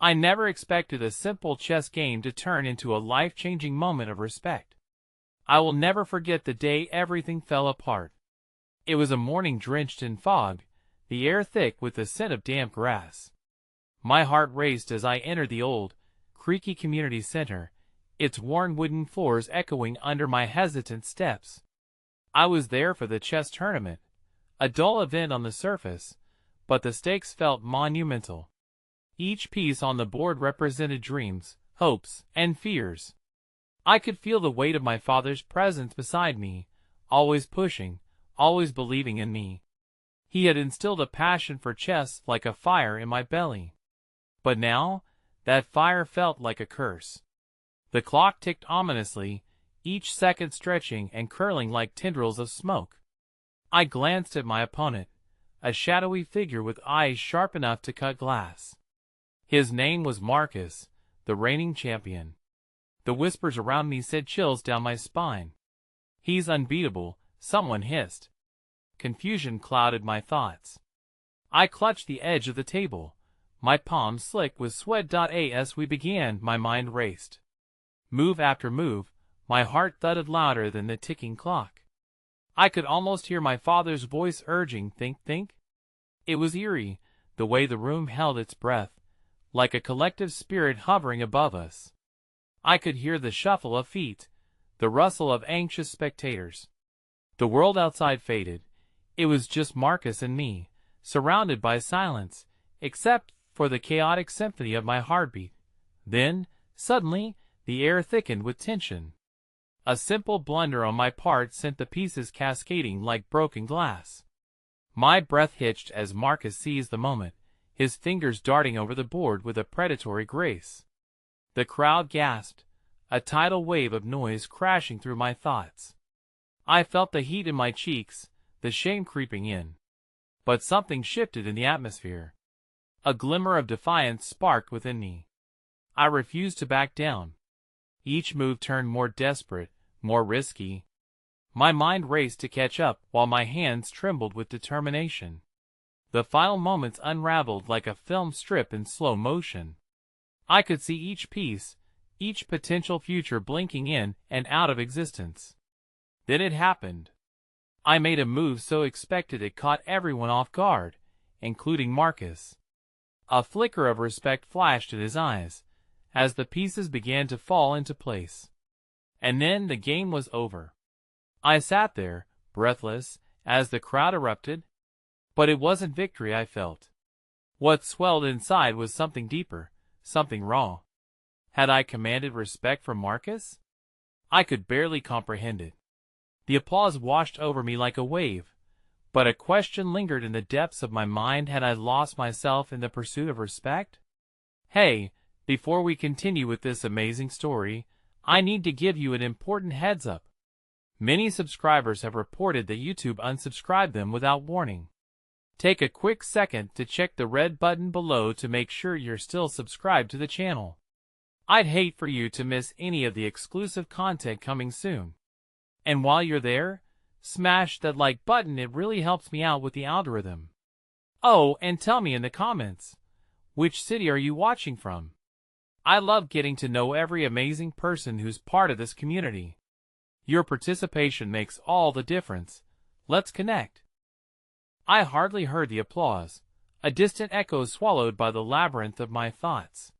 I never expected a simple chess game to turn into a life-changing moment of respect. I will never forget the day everything fell apart. It was a morning drenched in fog, the air thick with the scent of damp grass. My heart raced as I entered the old, creaky community center, its worn wooden floors echoing under my hesitant steps. I was there for the chess tournament, a dull event on the surface, but the stakes felt monumental. Each piece on the board represented dreams, hopes, and fears. I could feel the weight of my father's presence beside me, always pushing, always believing in me. He had instilled a passion for chess like a fire in my belly. But now, that fire felt like a curse. The clock ticked ominously, each second stretching and curling like tendrils of smoke. I glanced at my opponent, a shadowy figure with eyes sharp enough to cut glass. His name was Marcus, the reigning champion. The whispers around me sent chills down my spine. "He's unbeatable," someone hissed. Confusion clouded my thoughts. I clutched the edge of the table, my palms slick with sweat. As we began, my mind raced. Move after move, my heart thudded louder than the ticking clock. I could almost hear my father's voice urging, "Think, think." It was eerie, the way the room held its breath, like a collective spirit hovering above us. I could hear the shuffle of feet, the rustle of anxious spectators. The world outside faded. It was just Marcus and me, surrounded by silence, except for the chaotic symphony of my heartbeat. Then, suddenly, the air thickened with tension. A simple blunder on my part sent the pieces cascading like broken glass. My breath hitched as Marcus seized the moment, his fingers darting over the board with a predatory grace. The crowd gasped, a tidal wave of noise crashing through my thoughts. I felt the heat in my cheeks, the shame creeping in. But something shifted in the atmosphere. A glimmer of defiance sparked within me. I refused to back down. Each move turned more desperate, more risky. My mind raced to catch up while my hands trembled with determination. The final moments unraveled like a film strip in slow motion. I could see each piece, each potential future blinking in and out of existence. Then it happened. I made a move so expected it caught everyone off guard, including Marcus. A flicker of respect flashed in his eyes, as the pieces began to fall into place. And then the game was over. I sat there, breathless, as the crowd erupted. But it wasn't victory I felt. What swelled inside was something deeper, something raw. Had I commanded respect from Marcus? I could barely comprehend it. The applause washed over me like a wave, but a question lingered in the depths of my mind: had I lost myself in the pursuit of respect? Hey, before we continue with this amazing story, I need to give you an important heads up. Many subscribers have reported that YouTube unsubscribed them without warning. Take a quick second to check the red button below to make sure you're still subscribed to the channel. I'd hate for you to miss any of the exclusive content coming soon. And while you're there, smash that like button, it really helps me out with the algorithm. Oh, and tell me in the comments, which city are you watching from? I love getting to know every amazing person who's part of this community. Your participation makes all the difference. Let's connect. I hardly heard the applause, a distant echo swallowed by the labyrinth of my thoughts.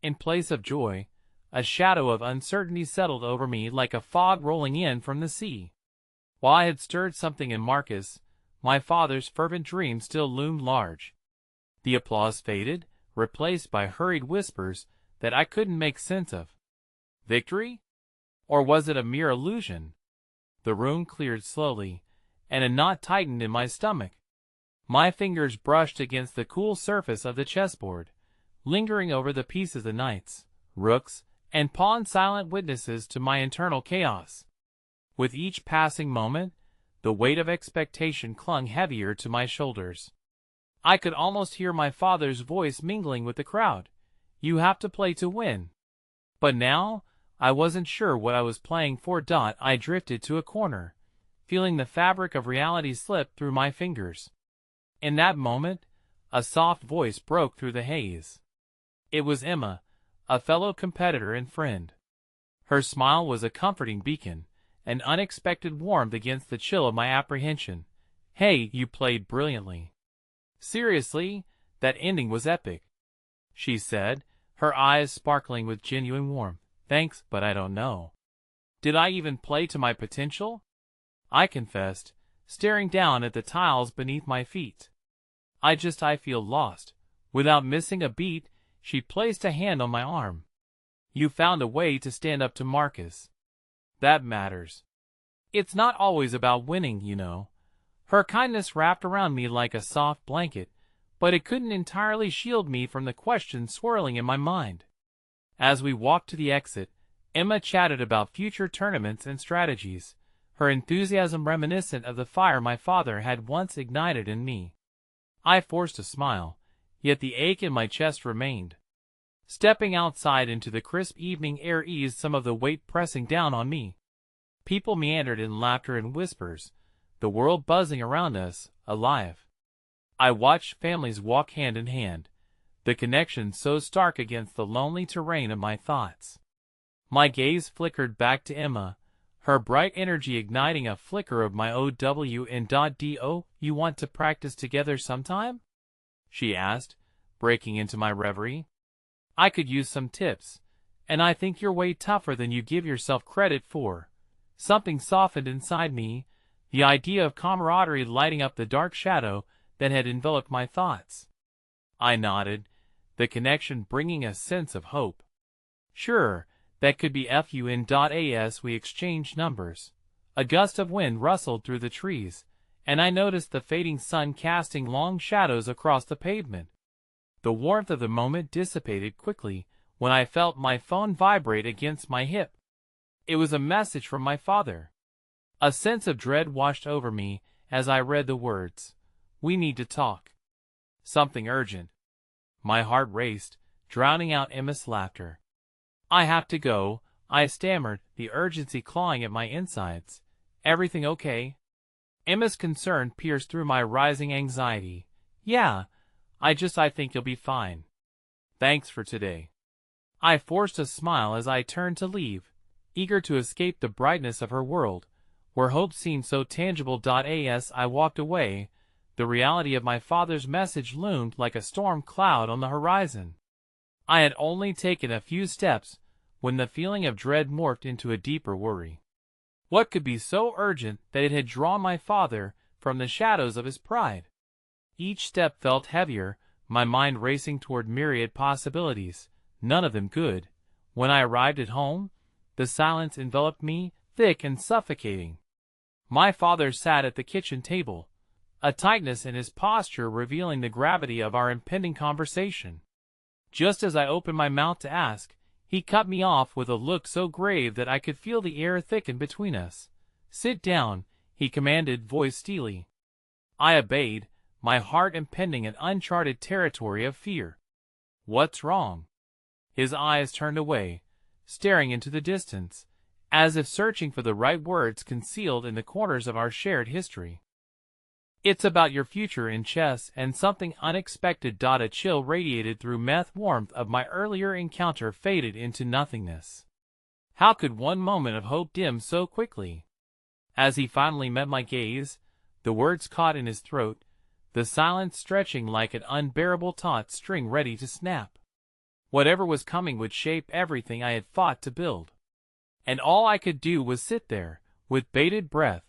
In place of joy, a shadow of uncertainty settled over me like a fog rolling in from the sea. While I had stirred something in Marcus, my father's fervent dream still loomed large. The applause faded, replaced by hurried whispers that I couldn't make sense of. Victory? Or was it a mere illusion? The room cleared slowly, and a knot tightened in my stomach. My fingers brushed against the cool surface of the chessboard, lingering over the pieces of knights, rooks, and pawns, silent witnesses to my internal chaos. With each passing moment, the weight of expectation clung heavier to my shoulders. I could almost hear my father's voice mingling with the crowd. "You have to play to win." But now, I wasn't sure what I was playing for. I drifted to a corner, feeling the fabric of reality slip through my fingers. In that moment, a soft voice broke through the haze. It was Emma, a fellow competitor and friend. Her smile was a comforting beacon, an unexpected warmth against the chill of my apprehension. "Hey, you played brilliantly. Seriously, that ending was epic," she said, her eyes sparkling with genuine warmth. "Thanks, but I don't know. Did I even play to my potential?" I confessed, staring down at the tiles beneath my feet. I feel lost." Without missing a beat, she placed a hand on my arm. "You found a way to stand up to Marcus. That matters. It's not always about winning, you know." Her kindness wrapped around me like a soft blanket, but it couldn't entirely shield me from the questions swirling in my mind. As we walked to the exit, Emma chatted about future tournaments and strategies, her enthusiasm reminiscent of the fire my father had once ignited in me. I forced a smile, yet the ache in my chest remained. Stepping outside into the crisp evening air eased some of the weight pressing down on me. People meandered in laughter and whispers, the world buzzing around us, alive. I watched families walk hand in hand, the connection so stark against the lonely terrain of my thoughts. My gaze flickered back to Emma, her bright energy igniting a flicker of my OWN.DO. "You want to practice together sometime?" she asked, breaking into my reverie. "I could use some tips, and I think you're way tougher than you give yourself credit for." Something softened inside me, the idea of camaraderie lighting up the dark shadow that had enveloped my thoughts. I nodded, the connection bringing a sense of hope. "Sure, that could be fun.as." We exchanged numbers. A gust of wind rustled through the trees, and I noticed the fading sun casting long shadows across the pavement. The warmth of the moment dissipated quickly when I felt my phone vibrate against my hip. It was a message from my father. A sense of dread washed over me as I read the words. "We need to talk. Something urgent." My heart raced, drowning out Emma's laughter. "I have to go," I stammered, the urgency clawing at my insides. "Everything okay?" Emma's concern pierced through my rising anxiety. "Yeah, I think you'll be fine. Thanks for today." I forced a smile as I turned to leave, eager to escape the brightness of her world, where hope seemed so tangible. As I walked away, the reality of my father's message loomed like a storm cloud on the horizon. I had only taken a few steps when the feeling of dread morphed into a deeper worry. What could be so urgent that it had drawn my father from the shadows of his pride? Each step felt heavier, my mind racing toward myriad possibilities, none of them good. When I arrived at home, the silence enveloped me, thick and suffocating. My father sat at the kitchen table, a tightness in his posture revealing the gravity of our impending conversation. Just as I opened my mouth to ask, he cut me off with a look so grave that I could feel the air thicken between us. "Sit down," he commanded, voice steely. I obeyed, my heart impending an uncharted territory of fear. "What's wrong?" His eyes turned away, staring into the distance, as if searching for the right words concealed in the corners of our shared history. "It's about your future in chess and something unexpected." A chill radiated through meth warmth of my earlier encounter faded into nothingness. How could one moment of hope dim so quickly? As he finally met my gaze, the words caught in his throat, the silence stretching like an unbearable taut string ready to snap. Whatever was coming would shape everything I had fought to build. And all I could do was sit there, with bated breath,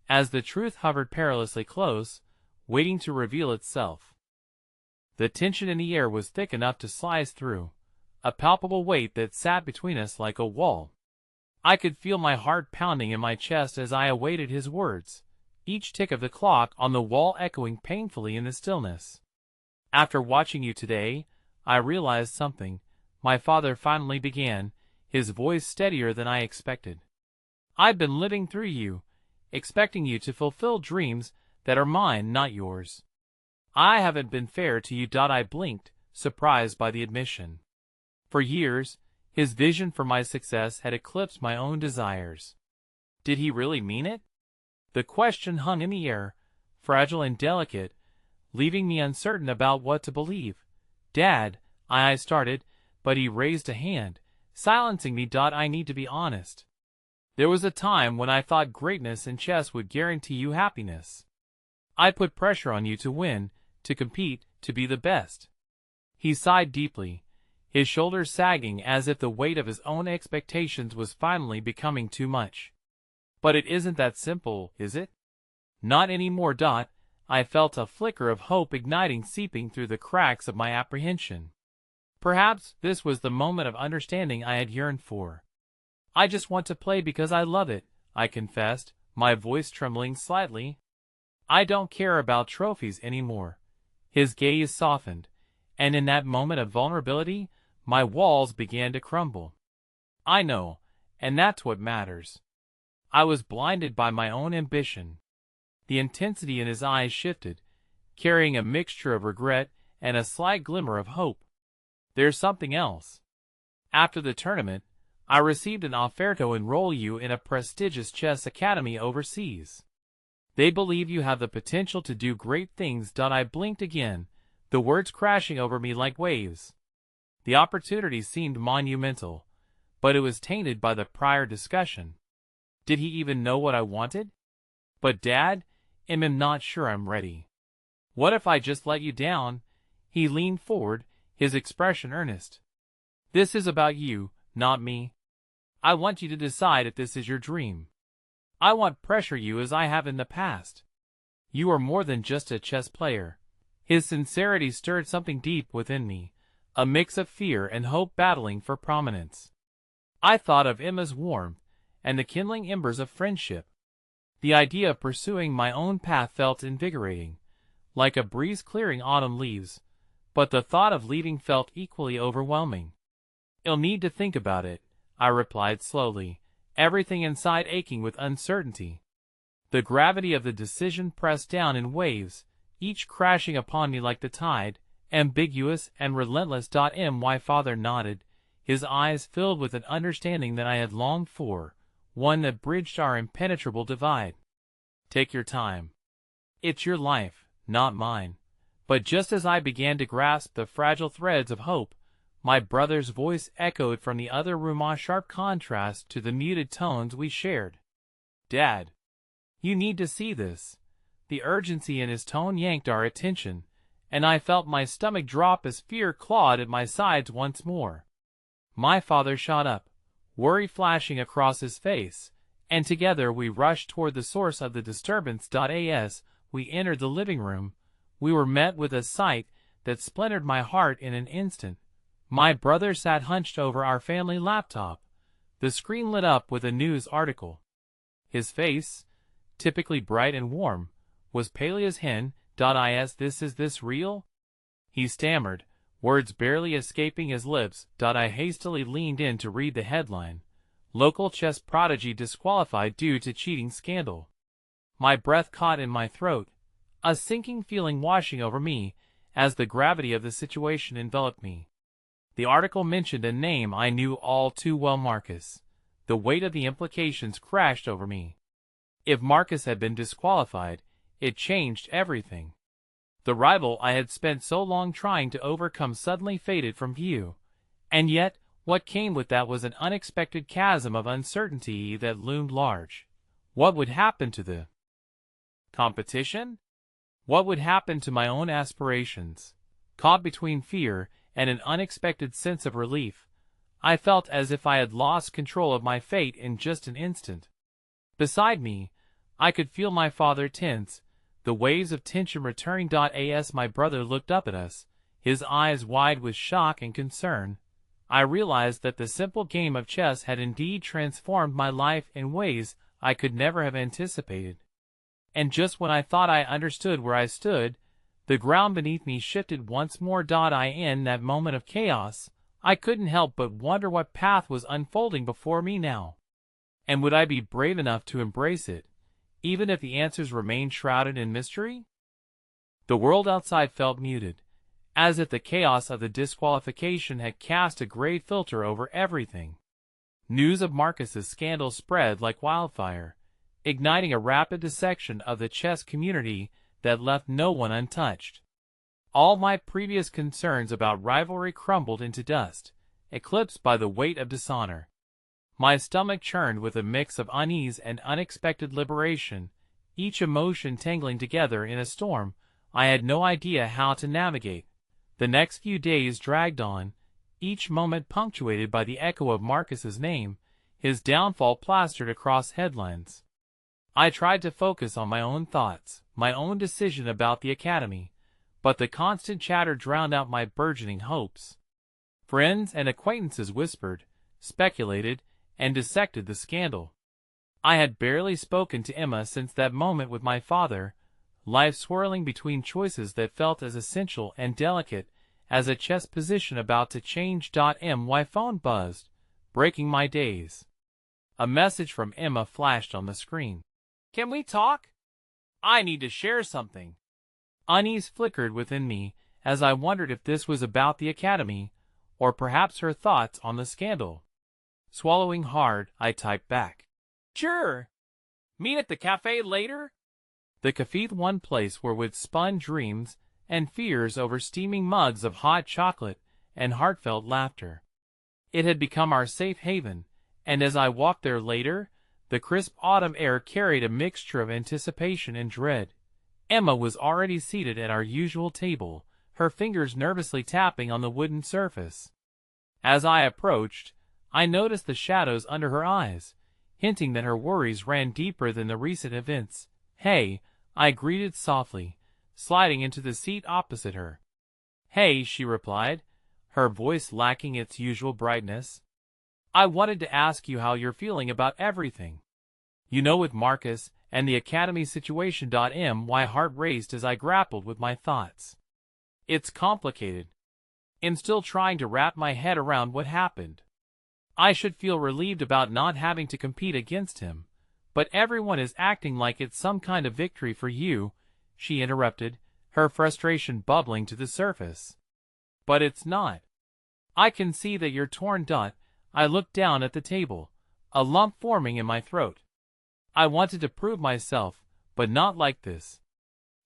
as the truth hovered perilously close, waiting to reveal itself. The tension in the air was thick enough to slice through, a palpable weight that sat between us like a wall. I could feel my heart pounding in my chest as I awaited his words, each tick of the clock on the wall echoing painfully in the stillness. "After watching you today, I realized something," my father finally began, his voice steadier than I expected. "I've been living through you, expecting you to fulfill dreams that are mine, not yours. I haven't been fair to you." I blinked, surprised by the admission. For years, his vision for my success had eclipsed my own desires. Did he really mean it? The question hung in the air, fragile and delicate, leaving me uncertain about what to believe. "Dad," I started, but he raised a hand, silencing me. I need to be honest. There was a time when I thought greatness in chess would guarantee you happiness. I put pressure on you to win, to compete, to be the best. He sighed deeply, his shoulders sagging as if the weight of his own expectations was finally becoming too much. But it isn't that simple, is it? Not anymore. I felt a flicker of hope igniting, seeping through the cracks of my apprehension. Perhaps this was the moment of understanding I had yearned for. I just want to play because I love it, I confessed, my voice trembling slightly. I don't care about trophies anymore. His gaze softened, and in that moment of vulnerability, my walls began to crumble. I know, and that's what matters. I was blinded by my own ambition. The intensity in his eyes shifted, carrying a mixture of regret and a slight glimmer of hope. There's something else. After the tournament, I received an offer to enroll you in a prestigious chess academy overseas. They believe you have the potential to do great things. I blinked again, the words crashing over me like waves. The opportunity seemed monumental, but it was tainted by the prior discussion. Did he even know what I wanted? But Dad, I'm not sure I'm ready. What if I just let you down? He leaned forward, his expression earnest. This is about you, not me. I want you to decide if this is your dream. I won't pressure you as I have in the past. You are more than just a chess player. His sincerity stirred something deep within me, a mix of fear and hope battling for prominence. I thought of Emma's warmth and the kindling embers of friendship. The idea of pursuing my own path felt invigorating, like a breeze clearing autumn leaves, but the thought of leaving felt equally overwhelming. I'll need to think about it, I replied slowly, everything inside aching with uncertainty. The gravity of the decision pressed down in waves, each crashing upon me like the tide, ambiguous and relentless. My father nodded, his eyes filled with an understanding that I had longed for, one that bridged our impenetrable divide. Take your time. It's your life, not mine. But just as I began to grasp the fragile threads of hope, my brother's voice echoed from the other room, a sharp contrast to the muted tones we shared. Dad, you need to see this. The urgency in his tone yanked our attention, and I felt my stomach drop as fear clawed at my sides once more. My father shot up, worry flashing across his face, and together we rushed toward the source of the disturbance. As we entered the living room, we were met with a sight that splintered my heart in an instant. My brother sat hunched over our family laptop, the screen lit up with a news article. His face, typically bright and warm, was pale as hen. Is this real? He stammered, words barely escaping his lips. I hastily leaned in to read the headline. Local chess prodigy disqualified due to cheating scandal. My breath caught in my throat, a sinking feeling washing over me as the gravity of the situation enveloped me. The article mentioned a name I knew all too well, Marcus. The weight of the implications crashed over me. If Marcus had been disqualified, it changed everything. The rival I had spent so long trying to overcome suddenly faded from view, and yet what came with that was an unexpected chasm of uncertainty that loomed large. What would happen to the competition? What would happen to my own aspirations? Caught between fear and an unexpected sense of relief, I felt as if I had lost control of my fate in just an instant. Beside me, I could feel my father tense, the waves of tension returning. As my brother looked up at us, his eyes wide with shock and concern, I realized that the simple game of chess had indeed transformed my life in ways I could never have anticipated. And just when I thought I understood where I stood, the ground beneath me shifted once more. In that moment of chaos, I couldn't help but wonder what path was unfolding before me now. And would I be brave enough to embrace it, even if the answers remained shrouded in mystery? The world outside felt muted, as if the chaos of the disqualification had cast a gray filter over everything. News of Marcus's scandal spread like wildfire, igniting a rapid dissection of the chess community that left no one untouched. All my previous concerns about rivalry crumbled into dust, eclipsed by the weight of dishonor. My stomach churned with a mix of unease and unexpected liberation, each emotion tangling together in a storm I had no idea how to navigate. The next few days dragged on, each moment punctuated by the echo of Marcus's name, his downfall plastered across headlines. I tried to focus on my own thoughts, my own decision about the academy, but the constant chatter drowned out my burgeoning hopes. Friends and acquaintances whispered, speculated, and dissected the scandal. I had barely spoken to Emma since that moment with my father, life swirling between choices that felt as essential and delicate as a chess position about to change. My phone buzzed, breaking my daze. A message from Emma flashed on the screen. "Can we talk? I need to share something." Unease flickered within me as I wondered if this was about the academy, or perhaps her thoughts on the scandal. Swallowing hard, I typed back, "Sure. Meet at the cafe later?" The cafe, one place where we'd spun dreams and fears over steaming mugs of hot chocolate and heartfelt laughter. It had become our safe haven, and as I walked there later, the crisp autumn air carried a mixture of anticipation and dread. Emma was already seated at our usual table, her fingers nervously tapping on the wooden surface. As I approached, I noticed the shadows under her eyes, hinting that her worries ran deeper than the recent events. "Hey," I greeted softly, sliding into the seat opposite her. "Hey," she replied, her voice lacking its usual brightness. "I wanted to ask you how you're feeling about everything. You know, with Marcus and the academy situation. My heart raced as I grappled with my thoughts. It's complicated. I'm still trying to wrap my head around what happened. I should feel relieved about not having to compete against him, but everyone is acting like it's some kind of victory for you," she interrupted, her frustration bubbling to the surface. "But it's not. I can see that you're torn." I looked down at the table, a lump forming in my throat. "I wanted to prove myself, but not like this.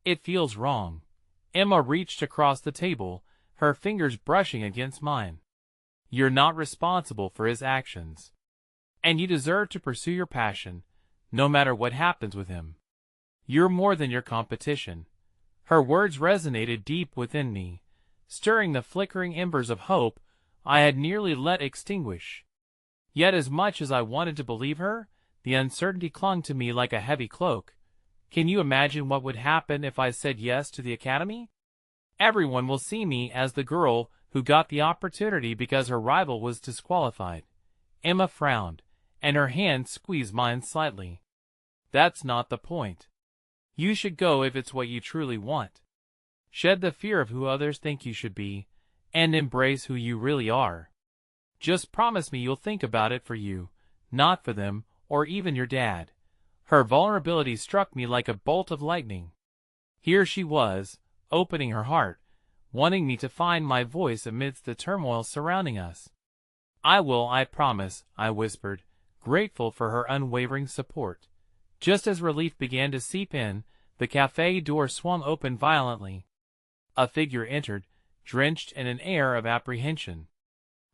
It feels wrong." Emma reached across the table, her fingers brushing against mine. "You're not responsible for his actions. And you deserve to pursue your passion, no matter what happens with him. You're more than your competition." Her words resonated deep within me, stirring the flickering embers of hope I had nearly let extinguish. Yet as much as I wanted to believe her, the uncertainty clung to me like a heavy cloak. Can you imagine what would happen if I said yes to the academy? Everyone will see me as the girl who got the opportunity because her rival was disqualified. Emma frowned, and her hand squeezed mine slightly. "That's not the point. You should go if it's what you truly want. Shed the fear of who others think you should be, and embrace who you really are. Just promise me you'll think about it for you, not for them, or even your dad." Her vulnerability struck me like a bolt of lightning. Here she was, opening her heart, wanting me to find my voice amidst the turmoil surrounding us. "I will, I promise," I whispered, grateful for her unwavering support. Just as relief began to seep in, the cafe door swung open violently. A figure entered, drenched in an air of apprehension.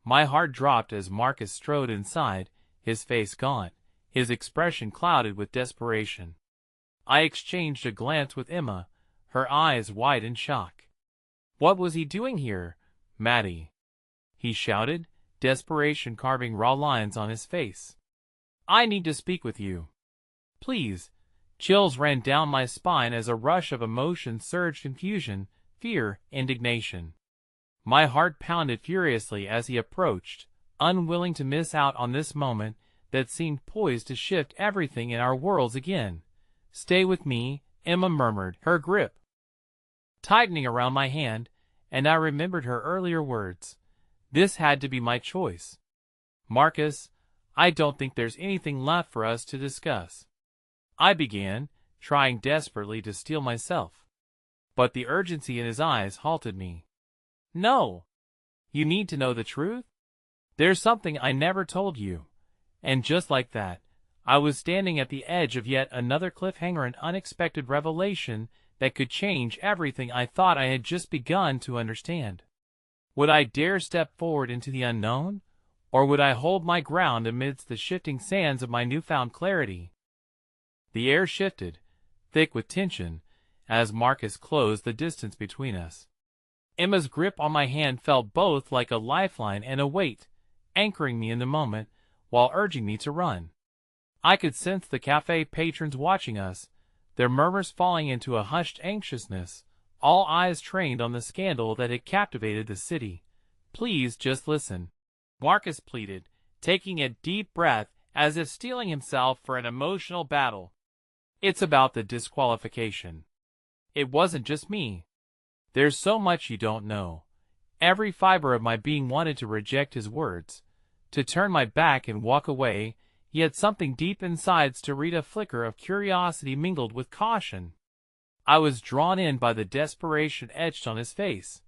My heart dropped as Marcus strode inside, his face gaunt, his expression clouded with desperation. I exchanged a glance with Emma, her eyes wide in shock. "What was he doing here, Maddie?" he shouted, desperation carving raw lines on his face. "I need to speak with you. Please." Chills ran down my spine as a rush of emotion surged: confusion, fear, indignation. My heart pounded furiously as he approached, unwilling to miss out on this moment that seemed poised to shift everything in our worlds again. "Stay with me," Emma murmured, her grip tightening around my hand, and I remembered her earlier words. This had to be my choice. "Marcus, I don't think there's anything left for us to discuss," I began, trying desperately to steel myself. But the urgency in his eyes halted me. "No. You need to know the truth? There's something I never told you." And just like that, I was standing at the edge of yet another cliffhanger, an unexpected revelation that could change everything I thought I had just begun to understand. Would I dare step forward into the unknown, Or would I hold my ground amidst the shifting sands of my newfound clarity? The air shifted, thick with tension, as Marcus closed the distance between us. Emma's grip on my hand felt both like a lifeline and a weight, anchoring me in the moment, while urging me to run. I could sense the cafe patrons watching us, their murmurs falling into a hushed anxiousness, all eyes trained on the scandal that had captivated the city. "Please just listen," Marcus pleaded, taking a deep breath as if steeling himself for an emotional battle. "It's about the disqualification. It wasn't just me. There's so much you don't know." Every fiber of my being wanted to reject his words, to turn my back and walk away, yet something deep inside to read a flicker of curiosity mingled with caution. I was drawn in by the desperation etched on his face,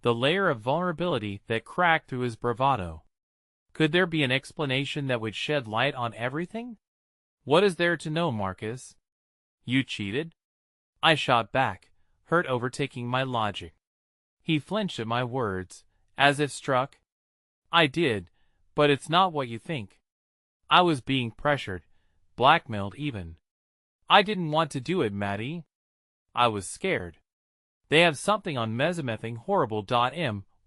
the layer of vulnerability that cracked through his bravado. Could there be an explanation that would shed light on everything? "What is there to know, Marcus? You cheated?" I shot back, hurt overtaking my logic. He flinched at my words, as if struck. "I did, but it's not what you think. I was being pressured, blackmailed even. I didn't want to do it, Maddie. I was scared. They have something on mesomething horrible.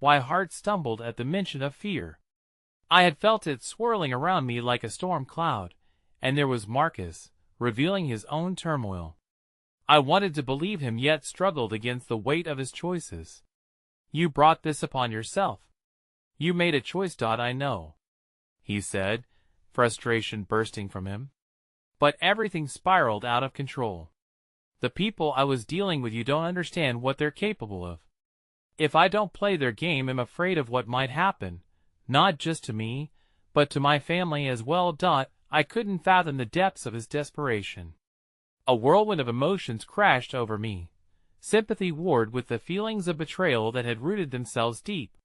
My heart stumbled at the mention of fear. I had felt it swirling around me like a storm cloud, and there was Marcus, revealing his own turmoil. I wanted to believe him, yet struggled against the weight of his choices. "You brought this upon yourself. You made a choice. I know," he said, frustration bursting from him. "But everything spiraled out of control. The people I was dealing with, you don't understand what they're capable of. If I don't play their game, I'm afraid of what might happen, not just to me, but to my family as well. I couldn't fathom the depths of his desperation. A whirlwind of emotions crashed over me. Sympathy warred with the feelings of betrayal that had rooted themselves deep.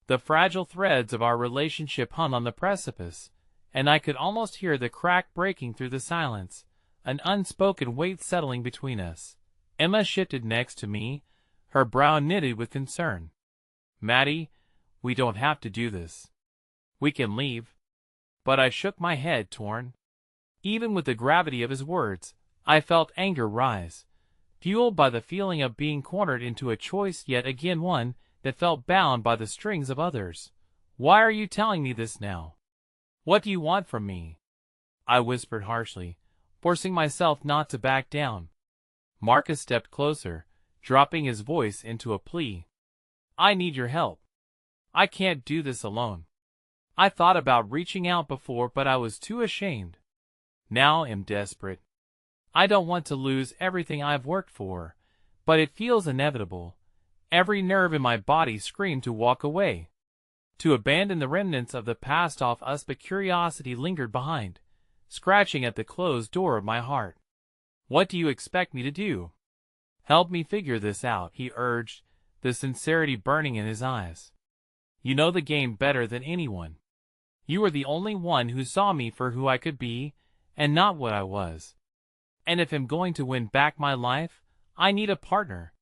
The fragile threads of our relationship hung on the precipice, and I could almost hear the crack breaking through the silence, an unspoken weight settling between us. Emma shifted next to me, her brow knitted with concern. "Maddie, we don't have to do this. We can leave." But I shook my head, torn. Even with the gravity of his words, I felt anger rise, fueled by the feeling of being cornered into a choice, yet again one that felt bound by the strings of others. "Why are you telling me this now? What do you want from me?" I whispered harshly, forcing myself not to back down. Marcus stepped closer, dropping his voice into a plea. "I need your help. I can't do this alone. I thought about reaching out before, but I was too ashamed. Now I'm desperate. I don't want to lose everything I've worked for, but it feels inevitable. Every nerve in my body screamed to walk away, to abandon the remnants of the past off us, but curiosity lingered behind, scratching at the closed door of my heart. "What do you expect me to do?" "Help me figure this out," he urged, the sincerity burning in his eyes. "You know the game better than anyone. You were the only one who saw me for who I could be, and not what I was. And if I'm going to win back my life, I need a partner.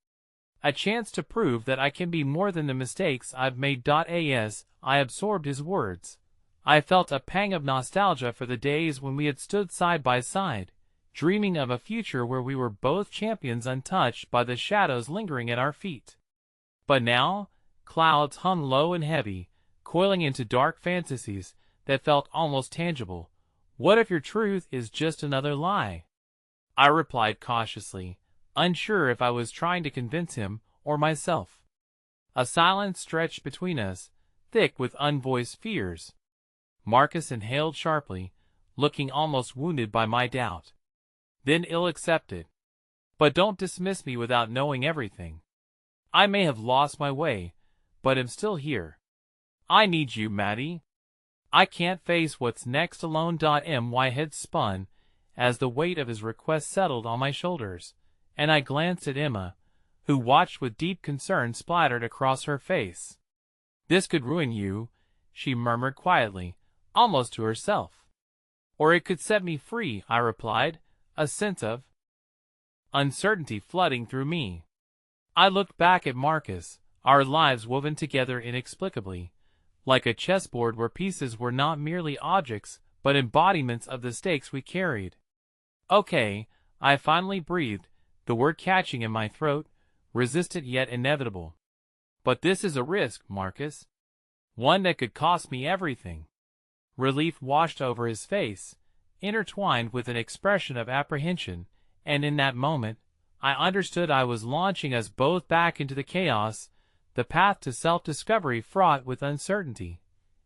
A chance to prove that I can be more than the mistakes I've made. As I absorbed his words, I felt a pang of nostalgia for the days when we had stood side by side, dreaming of a future where we were both champions, untouched by the shadows lingering at our feet. But now, clouds hung low and heavy, coiling into dark fantasies that felt almost tangible. "What if your truth is just another lie?" I replied cautiously, unsure if I was trying to convince him or myself. A silence stretched between us, thick with unvoiced fears. Marcus inhaled sharply, looking almost wounded by my doubt. Then ill accepted. "But don't dismiss me without knowing everything. I may have lost my way, but am still here. I need you, Maddie. I can't face what's next alone." My head spun as the weight of his request settled on my shoulders, and I glanced at Emma, who watched with deep concern splattered across her face. "This could ruin you," she murmured quietly, almost to herself. "Or it could set me free," I replied, a sense of uncertainty flooding through me. I looked back at Marcus, our lives woven together inexplicably, like a chessboard where pieces were not merely objects, but embodiments of the stakes we carried. Okay, I finally breathed, the word catching in my throat, resistant yet inevitable. But this is a risk, Marcus. One that could cost me everything. Relief washed over his face, intertwined with an expression of apprehension, and in that moment, I understood I was launching us both back into the chaos, the path to self-discovery fraught with uncertainty.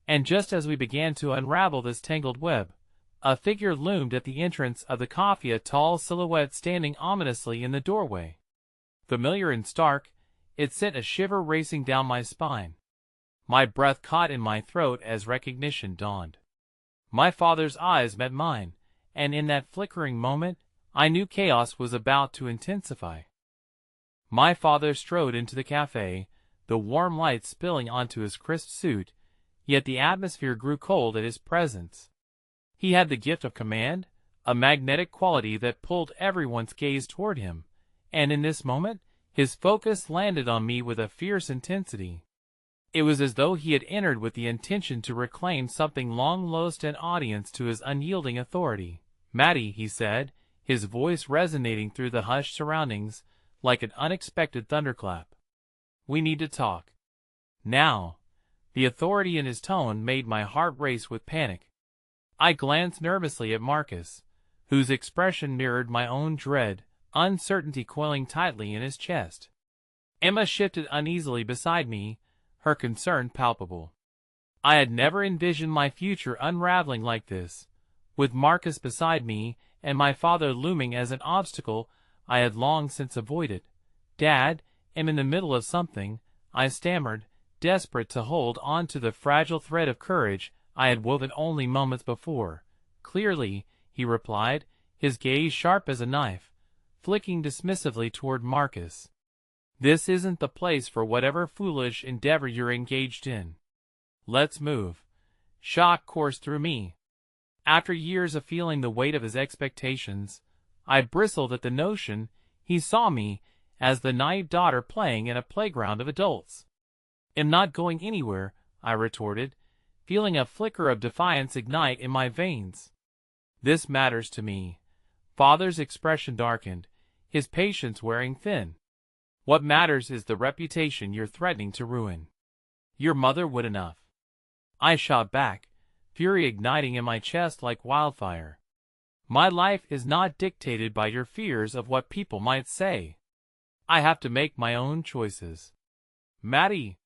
And just as we began to unravel this tangled web, a figure loomed at the entrance of the coffee, a tall silhouette standing ominously in the doorway. Familiar and stark, it sent a shiver racing down my spine. My breath caught in my throat as recognition dawned. My father's eyes met mine, and in that flickering moment, I knew chaos was about to intensify. My father strode into the cafe, the warm light spilling onto his crisp suit, yet the atmosphere grew cold at his presence. He had the gift of command, a magnetic quality that pulled everyone's gaze toward him, and in this moment, his focus landed on me with a fierce intensity. It was as though he had entered with the intention to reclaim something long lost an audience to his unyielding authority. "Matty," he said, his voice resonating through the hushed surroundings like an unexpected thunderclap. "We need to talk. Now." The authority in his tone made my heart race with panic. I glanced nervously at Marcus, whose expression mirrored my own dread, uncertainty coiling tightly in his chest. Emma shifted uneasily beside me, her concern palpable. I had never envisioned my future unraveling like this, with Marcus beside me and my father looming as an obstacle I had long since avoided. "Dad, I'm in the middle of something," I stammered, desperate to hold on to the fragile thread of courage I had woven only moments before. "Clearly," he replied, his gaze sharp as a knife, flicking dismissively toward Marcus. "This isn't the place for whatever foolish endeavor you're engaged in. Let's move." Shock coursed through me. After years of feeling the weight of his expectations, I bristled at the notion he saw me as the naive daughter playing in a playground of adults. "I'm not going anywhere," I retorted, feeling a flicker of defiance ignite in my veins. "This matters to me." Father's expression darkened, his patience wearing thin. "What matters is the reputation you're threatening to ruin." "Your mother would enough." I shot back, fury igniting in my chest like wildfire. "My life is not dictated by your fears of what people might say. I have to make my own choices." "Matty,"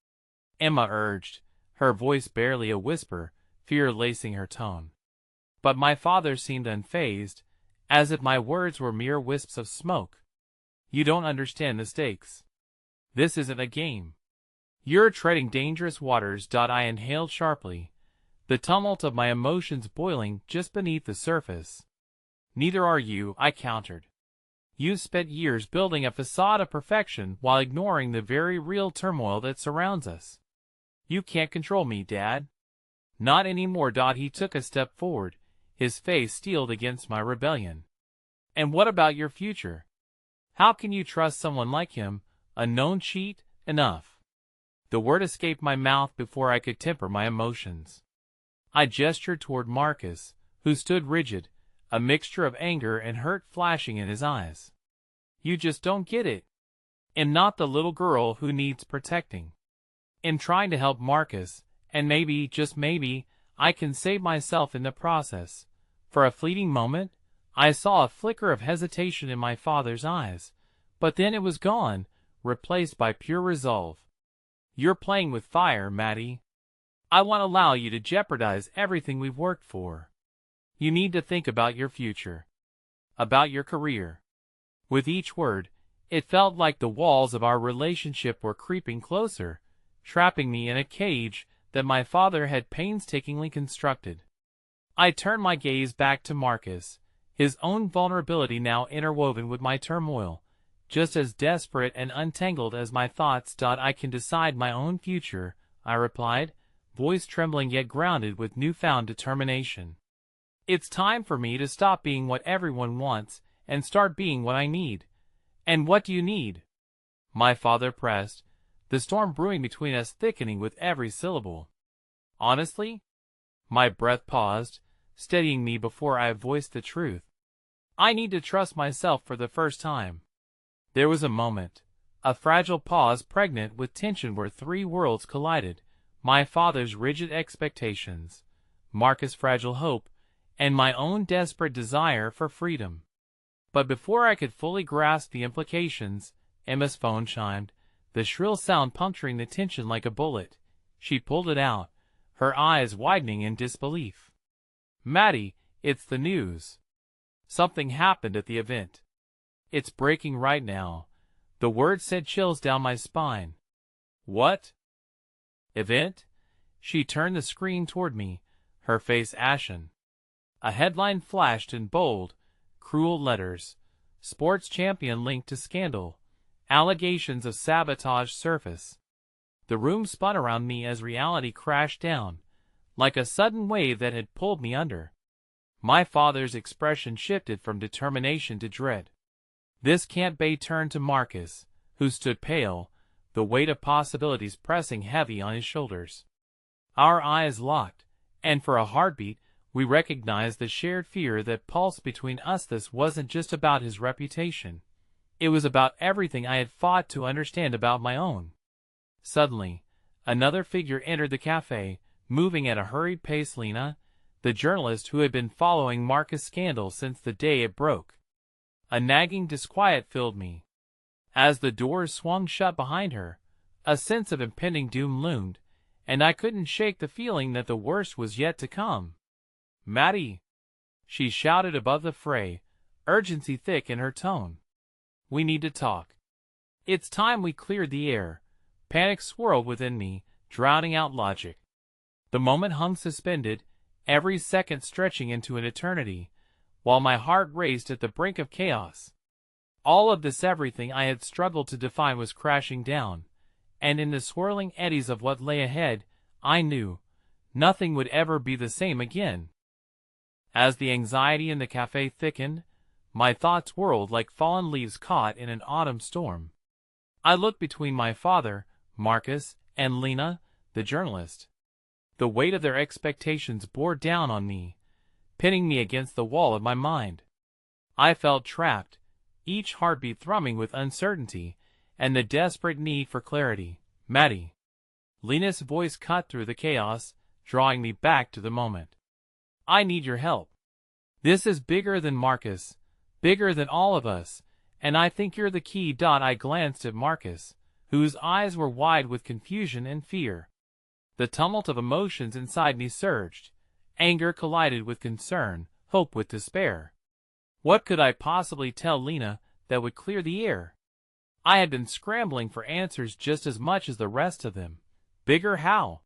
Emma urged, her voice barely a whisper, fear lacing her tone. But my father seemed unfazed, as if my words were mere wisps of smoke. "You don't understand the stakes. This isn't a game. You're treading dangerous waters." I inhaled sharply, the tumult of my emotions boiling just beneath the surface. "Neither are you," I countered. "You've spent years building a facade of perfection while ignoring the very real turmoil that surrounds us. You can't control me, Dad. Not anymore." He took a step forward, his face steeled against my rebellion. "And what about your future? How can you trust someone like him, a known cheat?" "Enough." The word escaped my mouth before I could temper my emotions. I gestured toward Marcus, who stood rigid, a mixture of anger and hurt flashing in his eyes. "You just don't get it. I'm not the little girl who needs protecting. I'm trying to help Marcus, and maybe, just maybe, I can save myself in the process." For a fleeting moment, I saw a flicker of hesitation in my father's eyes, but then it was gone, replaced by pure resolve. "You're playing with fire, Matty. I won't allow you to jeopardize everything we've worked for. You need to think about your future. About your career." With each word, it felt like the walls of our relationship were creeping closer, trapping me in a cage that my father had painstakingly constructed. I turned my gaze back to Marcus, his own vulnerability now interwoven with my turmoil, just as desperate and untangled as my thoughts. "I can decide my own future," I replied, voice trembling yet grounded with newfound determination. "It's time for me to stop being what everyone wants and start being what I need." "And what do you need?" my father pressed, the storm brewing between us thickening with every syllable. Honestly? My breath paused, steadying me before I voiced the truth. I need to trust myself for the first time. There was a moment, a fragile pause pregnant with tension where three worlds collided: my father's rigid expectations, Marcus' fragile hope, and my own desperate desire for freedom. But before I could fully grasp the implications, Emma's phone chimed, the shrill sound puncturing the tension like a bullet. She pulled it out, her eyes widening in disbelief. "Maddie, it's the news. Something happened at the event. It's breaking right now." The word sent chills down my spine. "What event?" She turned the screen toward me, her face ashen. A headline flashed in bold, cruel letters: "Sports champion linked to scandal. Allegations of sabotage surface." The room spun around me as reality crashed down, like a sudden wave that had pulled me under. My father's expression shifted from determination to dread. This can't be. Turned to Marcus, who stood pale, the weight of possibilities pressing heavy on his shoulders. Our eyes locked, and for a heartbeat, we recognized the shared fear that pulsed between us. This wasn't just about his reputation. It was about everything I had fought to understand about my own. Suddenly, another figure entered the cafe, moving at a hurried pace: Lena, the journalist who had been following Marcus' scandal since the day it broke. A nagging disquiet filled me. As the doors swung shut behind her, a sense of impending doom loomed, and I couldn't shake the feeling that the worst was yet to come. "Maddie!" she shouted above the fray, urgency thick in her tone. "We need to talk. It's time we cleared the air." Panic swirled within me, drowning out logic. The moment hung suspended, every second stretching into an eternity, while my heart raced at the brink of chaos. All of this, everything I had struggled to define, was crashing down, and in the swirling eddies of what lay ahead, I knew nothing would ever be the same again. As the anxiety in the cafe thickened, my thoughts whirled like fallen leaves caught in an autumn storm. I looked between my father, Marcus, and Lena, the journalist. The weight of their expectations bore down on me, pinning me against the wall of my mind. I felt trapped, each heartbeat thrumming with uncertainty and the desperate need for clarity. "Maddie." Lena's voice cut through the chaos, drawing me back to the moment. "I need your help. This is bigger than Marcus, bigger than all of us, and I think you're the key." I glanced at Marcus, whose eyes were wide with confusion and fear. The tumult of emotions inside me surged. Anger collided with concern, hope with despair. What could I possibly tell Lena that would clear the air? I had been scrambling for answers just as much as the rest of them. Bigger how?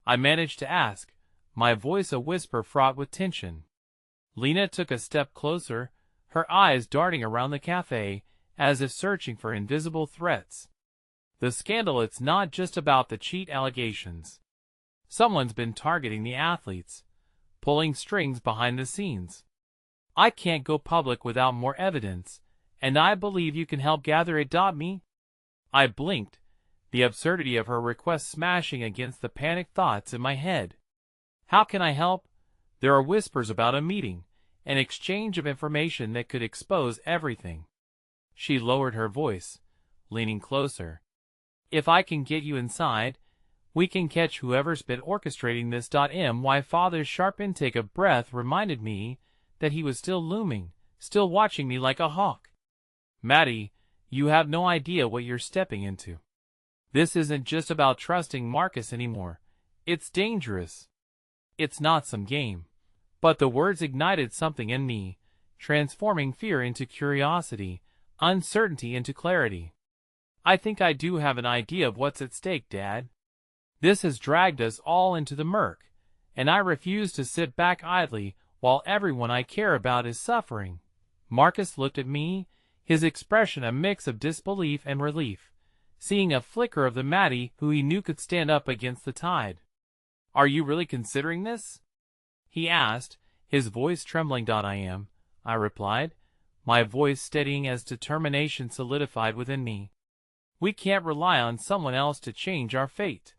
I managed to ask, my voice a whisper fraught with tension. Lena took a step closer, her eyes darting around the cafe, as if searching for invisible threats. "The scandal, it's not just about the cheat allegations. Someone's been targeting the athletes, pulling strings behind the scenes. I can't go public without more evidence, and I believe you can help gather it." Me? I blinked, the absurdity of her request smashing against the panicked thoughts in my head. "How can I help? There are whispers about a meeting, an exchange of information that could expose everything." She lowered her voice, leaning closer. "If I can get you inside, we can catch whoever's been orchestrating this." My father's sharp intake of breath reminded me that he was still looming, still watching me like a hawk. "Maddie, you have no idea what you're stepping into. This isn't just about trusting Marcus anymore. It's dangerous. It's not some game." But the words ignited something in me, transforming fear into curiosity, uncertainty into clarity. "I think I do have an idea of what's at stake, Dad. This has dragged us all into the murk, and I refuse to sit back idly while everyone I care about is suffering." Marcus looked at me, his expression a mix of disbelief and relief, seeing a flicker of the Maddie who he knew could stand up against the tide. "Are you really considering this?" he asked, his voice trembling. "I am," I replied, my voice steadying as determination solidified within me. "We can't rely on someone else to change our fate.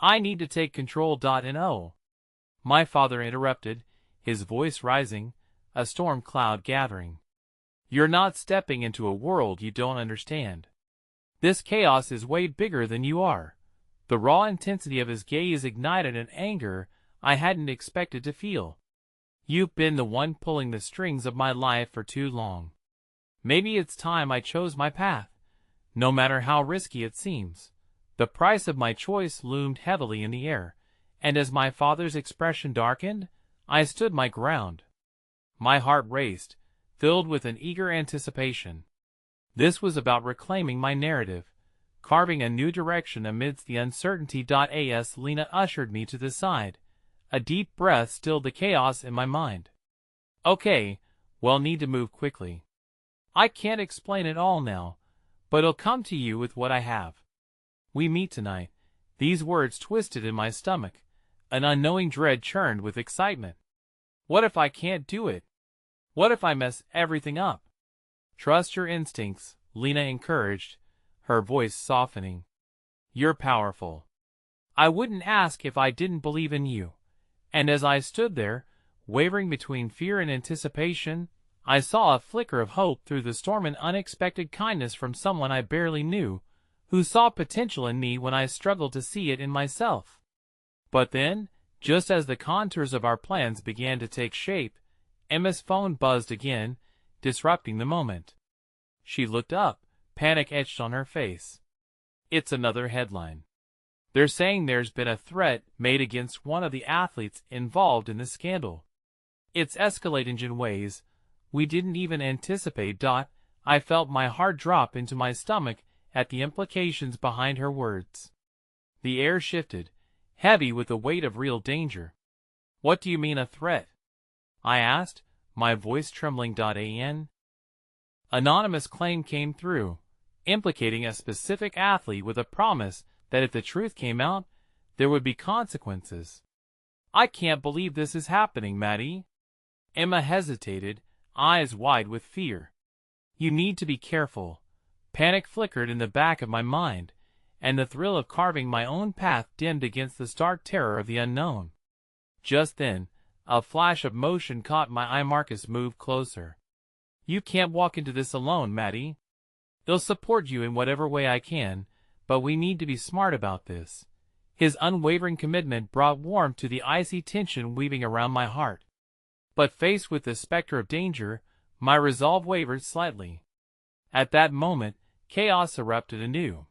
I need to take control. No. My father interrupted, his voice rising, a storm cloud gathering. You're not stepping into a world you don't understand. This chaos is way bigger than you are. The raw intensity of his gaze ignited an anger I hadn't expected to feel. You've been the one pulling the strings of my life for too long. Maybe it's time I chose my path, no matter how risky it seems. The price of my choice loomed heavily in the air, and as my father's expression darkened, I stood my ground. My heart raced, filled with an eager anticipation. This was about reclaiming my narrative, carving a new direction amidst the uncertainty. As Lena ushered me to the side, a deep breath stilled the chaos in my mind. Okay, well, need to move quickly. I can't explain it all now, but I'll come to you with what I have. We meet tonight. These words twisted in my stomach. An unknowing dread churned with excitement. What if I can't do it? What if I mess everything up? Trust your instincts, Lena encouraged, her voice softening. You're powerful. I wouldn't ask if I didn't believe in you. And as I stood there, wavering between fear and anticipation, I saw a flicker of hope through the storm, and unexpected kindness from someone I barely knew, who saw potential in me when I struggled to see it in myself. But then, just as the contours of our plans began to take shape, Emma's phone buzzed again, disrupting the moment. She looked up, panic etched on her face. It's another headline. They're saying there's been a threat made against one of the athletes involved in the scandal. It's escalating in ways we didn't even anticipate. I felt my heart drop into my stomach at the implications behind her words. The air shifted, heavy with the weight of real danger. What do you mean, a threat? I asked, my voice trembling. An anonymous claim came through, implicating a specific athlete with a promise that if the truth came out, there would be consequences. I can't believe this is happening, Maddie. Emma hesitated, eyes wide with fear. You need to be careful. Panic flickered in the back of my mind, and the thrill of carving my own path dimmed against the stark terror of the unknown. Just then, a flash of motion caught my eye. Marcus moved closer. You can't walk into this alone, Maddie. I'll support you in whatever way I can, but we need to be smart about this. His unwavering commitment brought warmth to the icy tension weaving around my heart. But faced with the specter of danger, my resolve wavered slightly. At that moment, chaos erupted anew.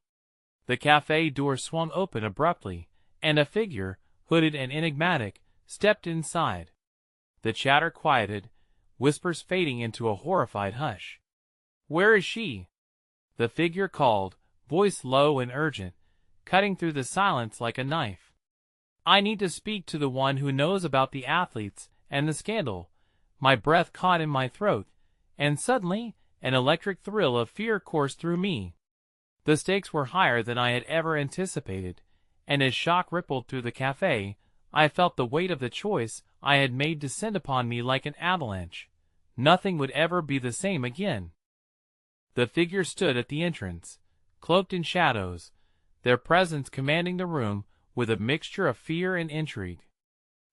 The cafe door swung open abruptly, and a figure, hooded and enigmatic, stepped inside. The chatter quieted, whispers fading into a horrified hush. Where is she? The figure called, voice low and urgent, cutting through the silence like a knife. I need to speak to the one who knows about the athletes and the scandal. My breath caught in my throat, and suddenly, an electric thrill of fear coursed through me. The stakes were higher than I had ever anticipated, and as shock rippled through the cafe, I felt the weight of the choice I had made descend upon me like an avalanche. Nothing would ever be the same again. The figure stood at the entrance, cloaked in shadows, their presence commanding the room with a mixture of fear and intrigue.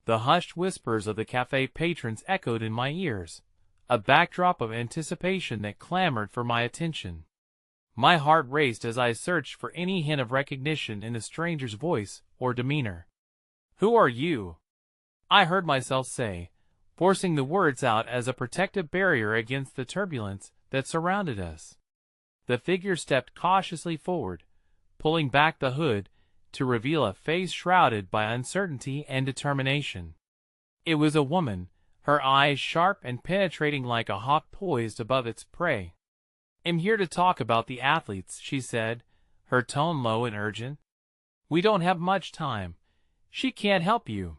The hushed whispers of the cafe patrons echoed in my ears, a backdrop of anticipation that clamored for my attention. My heart raced as I searched for any hint of recognition in the stranger's voice or demeanor. Who are you? I heard myself say, forcing the words out as a protective barrier against the turbulence that surrounded us. The figure stepped cautiously forward, pulling back the hood to reveal a face shrouded by uncertainty and determination. It was a woman, her eyes sharp and penetrating like a hawk poised above its prey. I'm here to talk about the athletes, she said, her tone low and urgent. We don't have much time. She can't help you.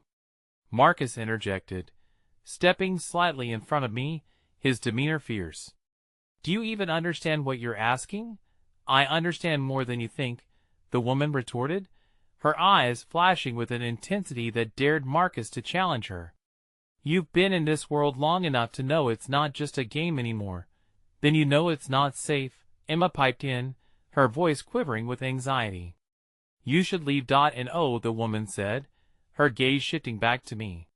Marcus interjected, stepping slightly in front of me, his demeanor fierce. Do you even understand what you're asking? I understand more than you think, the woman retorted, her eyes flashing with an intensity that dared Marcus to challenge her. You've been in this world long enough to know it's not just a game anymore. Then you know it's not safe, Emma piped in, her voice quivering with anxiety. You should leave. And oh, the woman said, her gaze shifting back to me.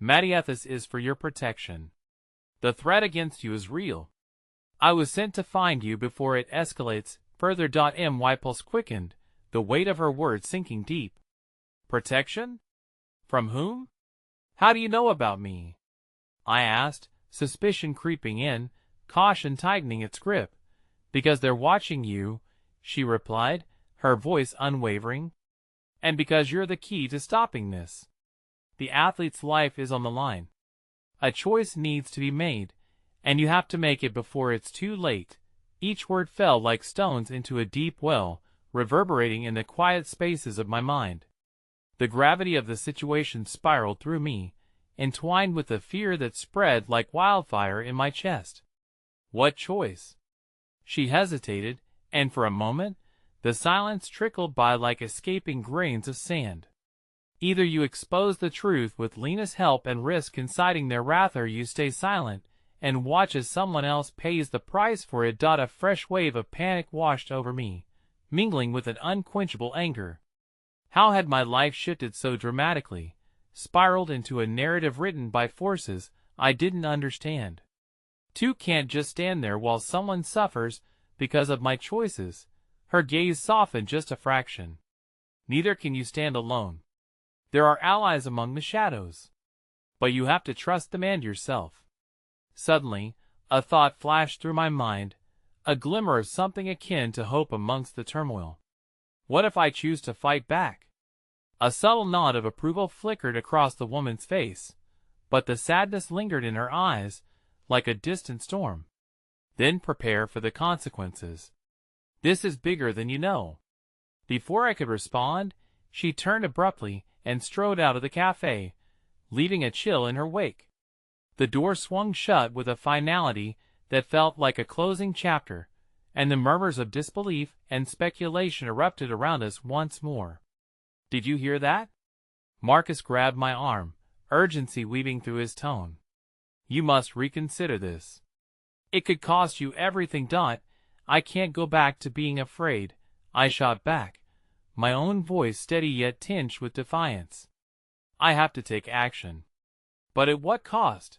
Mattiathus is for your protection. The threat against you is real. I was sent to find you before it escalates further. My pulse quickened, the weight of her words sinking deep. Protection? From whom? How do you know about me? I asked, suspicion creeping in, caution tightening its grip. Because they're watching you, she replied, her voice unwavering. And because you're the key to stopping this. The athlete's life is on the line. A choice needs to be made, and you have to make it before it's too late. Each word fell like stones into a deep well, reverberating in the quiet spaces of my mind. The gravity of the situation spiraled through me, entwined with the fear that spread like wildfire in my chest. What choice? She hesitated, and for a moment, the silence trickled by like escaping grains of sand. Either you expose the truth with Lena's help and risk inciting their wrath, or you stay silent and watch as someone else pays the price for it. A fresh wave of panic washed over me, mingling with an unquenchable anger. How had my life shifted so dramatically, spiraled into a narrative written by forces I didn't understand? Two can't just stand there while someone suffers because of my choices. Her gaze softened just a fraction. Neither can you stand alone. There are allies among the shadows. But you have to trust them and yourself. Suddenly, a thought flashed through my mind, a glimmer of something akin to hope amongst the turmoil. What if I choose to fight back? A subtle nod of approval flickered across the woman's face, but the sadness lingered in her eyes, like a distant storm. Then prepare for the consequences. This is bigger than you know. Before I could respond, she turned abruptly and strode out of the cafe, leaving a chill in her wake. The door swung shut with a finality that felt like a closing chapter, and the murmurs of disbelief and speculation erupted around us once more. Did you hear that? Marcus grabbed my arm, urgency weaving through his tone. You must reconsider this. It could cost you everything. I can't go back to being afraid, I shot back, my own voice steady yet tinged with defiance. I have to take action. But at what cost?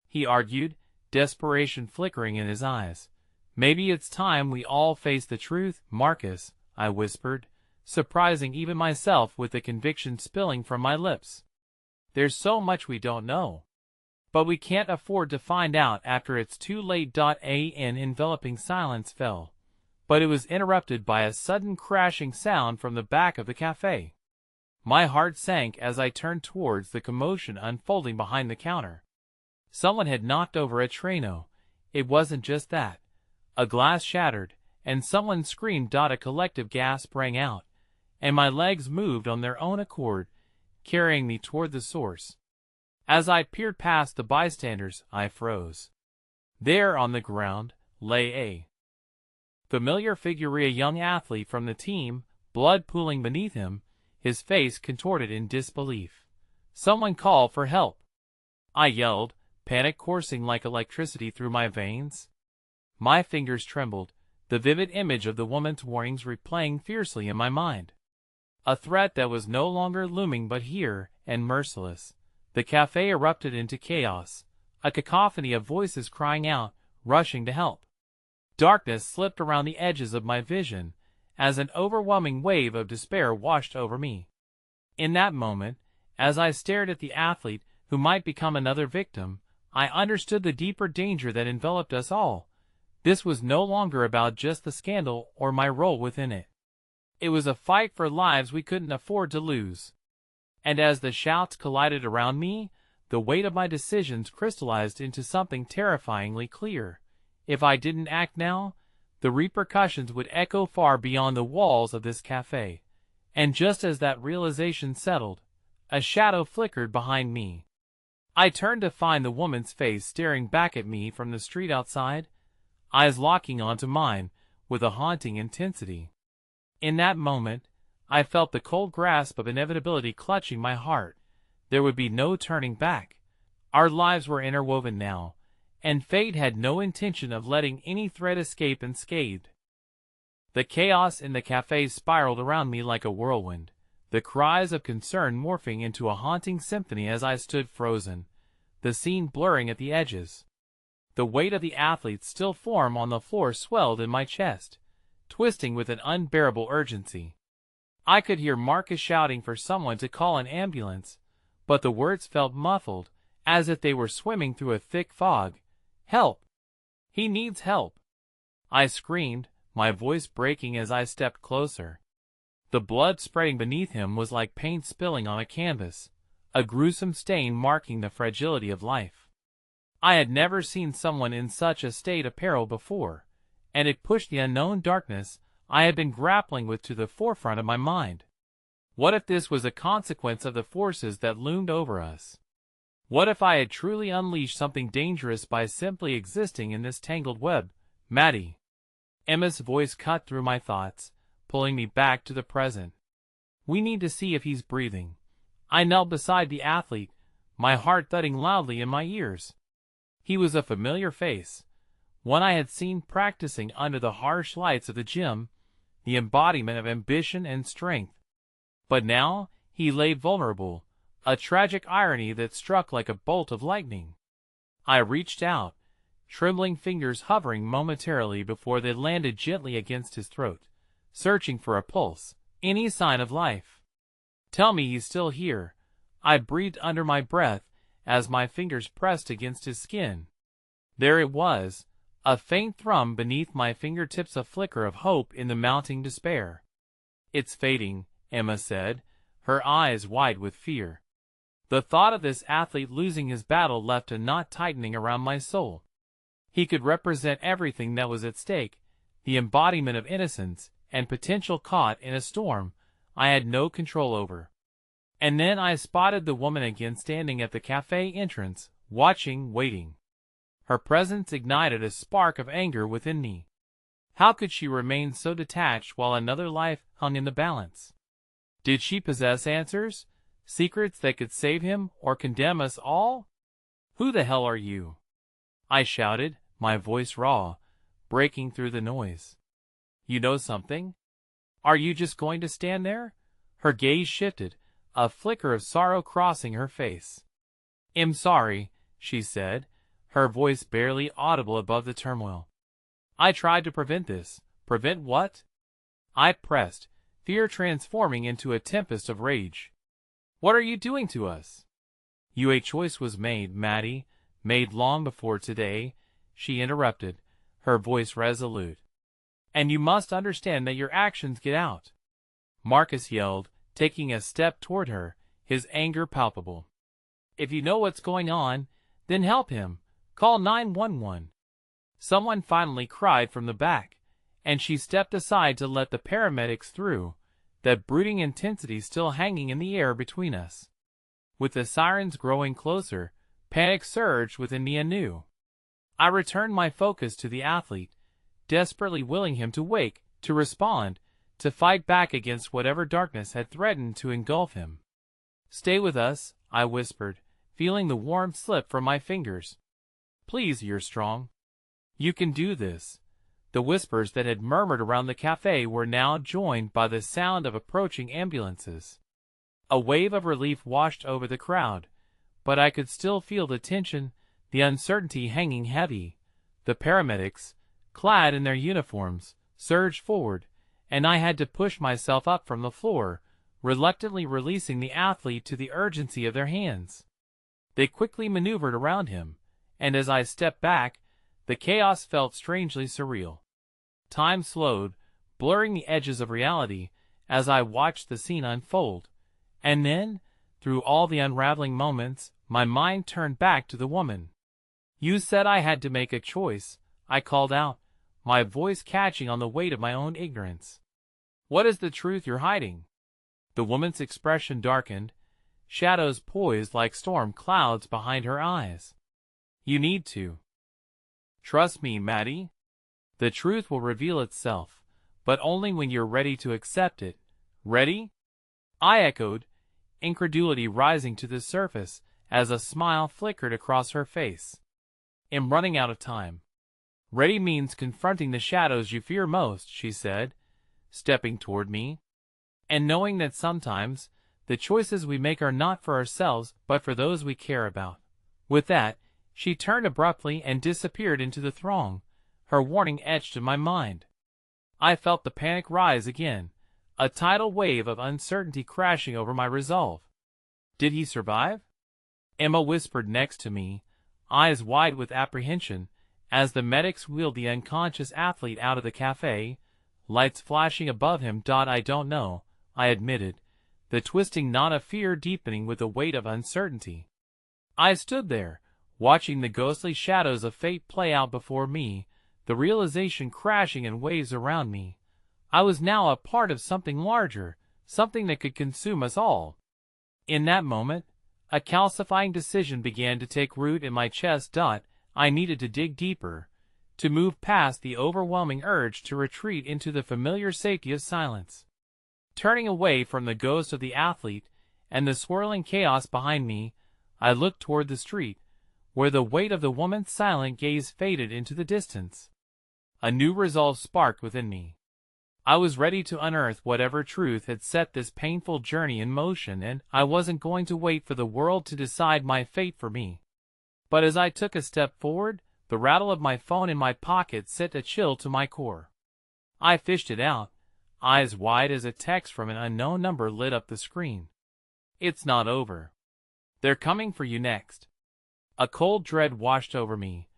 He argued, desperation flickering in his eyes. Maybe it's time we all face the truth, Marcus, I whispered, surprising even myself with the conviction spilling from my lips. There's so much we don't know. But we can't afford to find out after it's too late. An enveloping silence fell, but it was interrupted by a sudden crashing sound from the back of the cafe. My heart sank as I turned towards the commotion unfolding behind the counter. Someone had knocked over a traino. It wasn't just that. A glass shattered, and someone screamed. A collective gasp rang out, and my legs moved on their own accord, carrying me toward the source. As I peered past the bystanders, I froze. There on the ground lay a familiar figure, a young athlete from the team, blood pooling beneath him, his face contorted in disbelief. Someone call for help! I yelled, panic coursing like electricity through my veins. My fingers trembled, the vivid image of the woman's warnings replaying fiercely in my mind. A threat that was no longer looming but here, and merciless. The cafe erupted into chaos, a cacophony of voices crying out, rushing to help. Darkness slipped around the edges of my vision, as an overwhelming wave of despair washed over me. In that moment, as I stared at the athlete who might become another victim, I understood the deeper danger that enveloped us all. This was no longer about just the scandal or my role within it. It was a fight for lives we couldn't afford to lose. And as the shouts collided around me, the weight of my decisions crystallized into something terrifyingly clear. If I didn't act now, the repercussions would echo far beyond the walls of this cafe. And just as that realization settled, a shadow flickered behind me. I turned to find the woman's face staring back at me from the street outside, eyes locking onto mine with a haunting intensity. In that moment, I felt the cold grasp of inevitability clutching my heart. There would be no turning back. Our lives were interwoven now, and fate had no intention of letting any thread escape unscathed. The chaos in the cafe spiraled around me like a whirlwind, the cries of concern morphing into a haunting symphony as I stood frozen, the scene blurring at the edges. The weight of the athlete's still form on the floor swelled in my chest, twisting with an unbearable urgency. I could hear Marcus shouting for someone to call an ambulance, but the words felt muffled, as if they were swimming through a thick fog. "Help! He needs help!" I screamed, my voice breaking as I stepped closer. The blood spreading beneath him was like paint spilling on a canvas, a gruesome stain marking the fragility of life. I had never seen someone in such a state of peril before, and it pushed the unknown darkness I had been grappling with to the forefront of my mind. What if this was a consequence of the forces that loomed over us? What if I had truly unleashed something dangerous by simply existing in this tangled web? "Maddie." Emma's voice cut through my thoughts, pulling me back to the present. "We need to see if he's breathing." I knelt beside the athlete, my heart thudding loudly in my ears. He was a familiar face, one I had seen practicing under the harsh lights of the gym, the embodiment of ambition and strength. But now he lay vulnerable, a tragic irony that struck like a bolt of lightning. I reached out, trembling fingers hovering momentarily before they landed gently against his throat, searching for a pulse, any sign of life. "Tell me he's still here," I breathed under my breath as my fingers pressed against his skin. There it was, a faint thrum beneath my fingertips, a flicker of hope in the mounting despair. "It's fading," Emma said, her eyes wide with fear. The thought of this athlete losing his battle left a knot tightening around my soul. He could represent everything that was at stake, the embodiment of innocence and potential caught in a storm I had no control over. And then I spotted the woman again standing at the cafe entrance, watching, waiting. Her presence ignited a spark of anger within me. How could she remain so detached while another life hung in the balance? Did she possess answers, secrets that could save him or condemn us all? "Who the hell are you?" I shouted, my voice raw, breaking through the noise. "You know something? Are you just going to stand there?" Her gaze shifted, a flicker of sorrow crossing her face. "I'm sorry," she said, her voice barely audible above the turmoil. "I tried to prevent this." "Prevent what?" I pressed, fear transforming into a tempest of rage. "What are you doing to us?" "A choice was made, Maddie, made long before today," she interrupted, her voice resolute. "And you must understand that your actions get out." Marcus yelled, taking a step toward her, his anger palpable. "If you know what's going on, then help him. Call 911. Someone finally cried from the back, and she stepped aside to let the paramedics through, that brooding intensity still hanging in the air between us. With the sirens growing closer, panic surged within me anew. I returned my focus to the athlete, desperately willing him to wake, to respond, to fight back against whatever darkness had threatened to engulf him. "Stay with us," I whispered, feeling the warmth slip from my fingers. "Please, you're strong. You can do this." The whispers that had murmured around the cafe were now joined by the sound of approaching ambulances. A wave of relief washed over the crowd, but I could still feel the tension, the uncertainty hanging heavy. The paramedics, clad in their uniforms, surged forward, and I had to push myself up from the floor, reluctantly releasing the athlete to the urgency of their hands. They quickly maneuvered around him, and as I stepped back, the chaos felt strangely surreal. Time slowed, blurring the edges of reality as I watched the scene unfold, and then, through all the unraveling moments, my mind turned back to the woman. "You said I had to make a choice," I called out, my voice catching on the weight of my own ignorance. "What is the truth you're hiding?" The woman's expression darkened, shadows poised like storm clouds behind her eyes. "You need to. Trust me, Maddie. The truth will reveal itself, but only when you're ready to accept it." "Ready?" I echoed, incredulity rising to the surface as a smile flickered across her face. "I'm running out of time." "Ready means confronting the shadows you fear most," she said, stepping toward me. And knowing that sometimes, the choices we make are not for ourselves but for those we care about. With that, she turned abruptly and disappeared into the throng, her warning etched in my mind. I felt the panic rise again, a tidal wave of uncertainty crashing over my resolve. Did he survive? Emma whispered next to me, eyes wide with apprehension, as the medics wheeled the unconscious athlete out of the cafe, lights flashing above him. I don't know, I admitted, the twisting knot of fear deepening with the weight of uncertainty. I stood there, watching the ghostly shadows of fate play out before me, the realization crashing in waves around me. I was now a part of something larger, something that could consume us all. In that moment, a calcifying decision began to take root in my chest. I needed to dig deeper, to move past the overwhelming urge to retreat into the familiar safety of silence. Turning away from the ghost of the athlete and the swirling chaos behind me, I looked toward the street, where the weight of the woman's silent gaze faded into the distance. A new resolve sparked within me. I was ready to unearth whatever truth had set this painful journey in motion, and I wasn't going to wait for the world to decide my fate for me. But as I took a step forward, the rattle of my phone in my pocket sent a chill to my core. I fished it out, eyes wide as a text from an unknown number lit up the screen. "It's not over. They're coming for you next." A cold dread washed over me,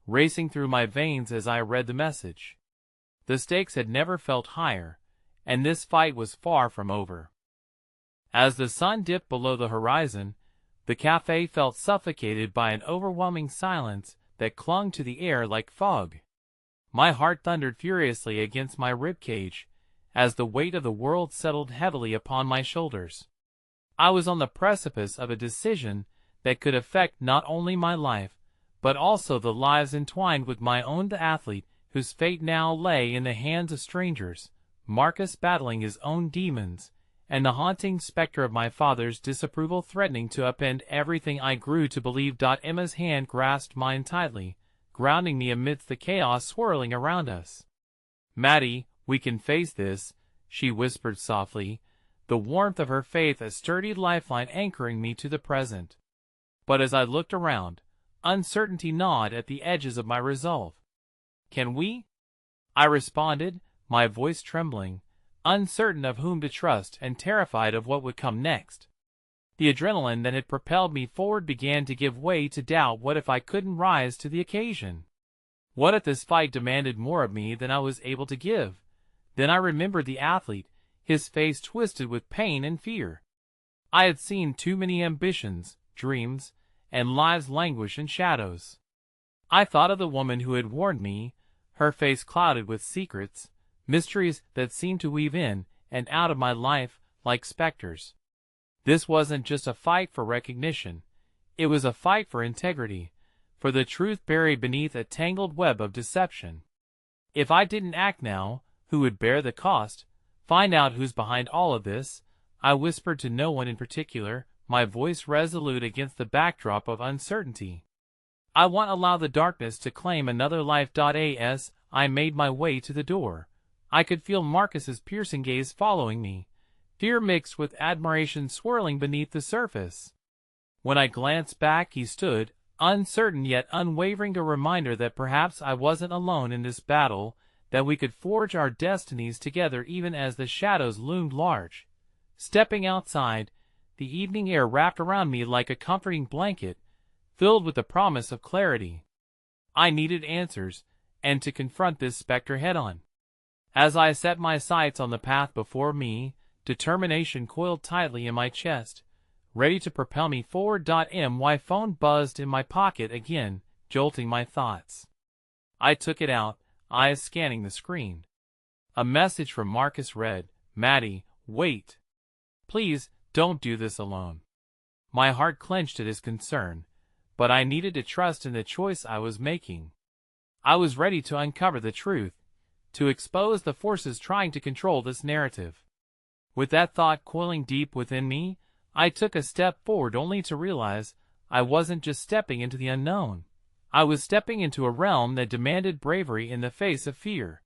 racing through my veins as I read the message. The stakes had never felt higher, and this fight was far from over. As the sun dipped below the horizon, the cafe felt suffocated by an overwhelming silence that clung to the air like fog. My heart thundered furiously against my ribcage as the weight of the world settled heavily upon my shoulders. I was on the precipice of a decision that could affect not only my life, but also the lives entwined with my own. The athlete, whose fate now lay in the hands of strangers, Marcus battling his own demons, and the haunting specter of my father's disapproval threatening to upend everything I grew to believe. Emma's hand grasped mine tightly, grounding me amidst the chaos swirling around us. "Maddie, we can face this," she whispered softly, the warmth of her faith a sturdy lifeline anchoring me to the present. But as I looked around, uncertainty gnawed at the edges of my resolve. "Can we?" I responded, my voice trembling, uncertain of whom to trust and terrified of what would come next. The adrenaline that had propelled me forward began to give way to doubt. What if I couldn't rise to the occasion? What if this fight demanded more of me than I was able to give? Then I remembered the athlete, his face twisted with pain and fear. I had seen too many ambitions, dreams, and lives languish in shadows. I thought of the woman who had warned me, her face clouded with secrets, mysteries that seemed to weave in and out of my life like specters. This wasn't just a fight for recognition. It was a fight for integrity, for the truth buried beneath a tangled web of deception. If I didn't act now, who would bear the cost? Find out who's behind all of this. I whispered to no one in particular, my voice resolute against the backdrop of uncertainty. I won't allow the darkness to claim another life. As I made my way to the door, I could feel Marcus's piercing gaze following me, fear mixed with admiration swirling beneath the surface. When I glanced back, he stood, uncertain yet unwavering, a reminder that perhaps I wasn't alone in this battle, that we could forge our destinies together even as the shadows loomed large. Stepping outside, the evening air wrapped around me like a comforting blanket, filled with the promise of clarity. I needed answers, and to confront this specter head-on. As I set my sights on the path before me, determination coiled tightly in my chest, ready to propel me forward. My phone buzzed in my pocket again, jolting my thoughts. I took it out, eyes scanning the screen. A message from Marcus read, "Maddie, wait. Please, don't do this alone." My heart clenched at his concern, but I needed to trust in the choice I was making. I was ready to uncover the truth, to expose the forces trying to control this narrative. With that thought coiling deep within me, I took a step forward only to realize I wasn't just stepping into the unknown. I was stepping into a realm that demanded bravery in the face of fear.